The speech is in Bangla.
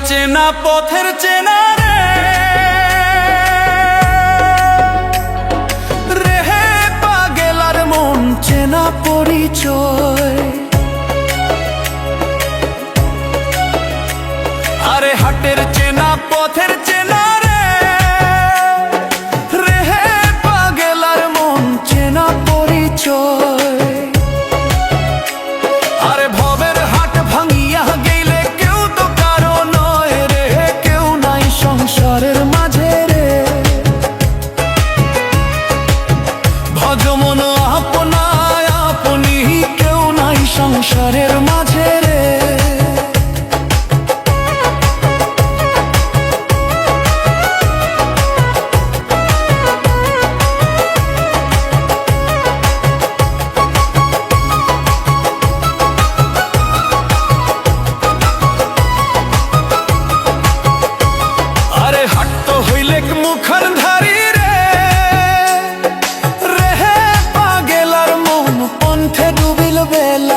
চেনা পথের চেনা রে হে পাগেলার মন চেনা পরিচয়। আরে হাটের চেনা পথের চেনা রে হে পাগেলার মন চেনা পরিচয়। আরে ভবের হাট ভাঙিয়া গেলে কেউ তো কারো নয় রে, কেউ নাই সংসারের মাঝে রে। ভজমন আপনায় আপনি কেউ নাই সংসারের মাঝে রে। মুখর ধারি রে রে পাগেলার মন পন্থে ডুবিল বেলা।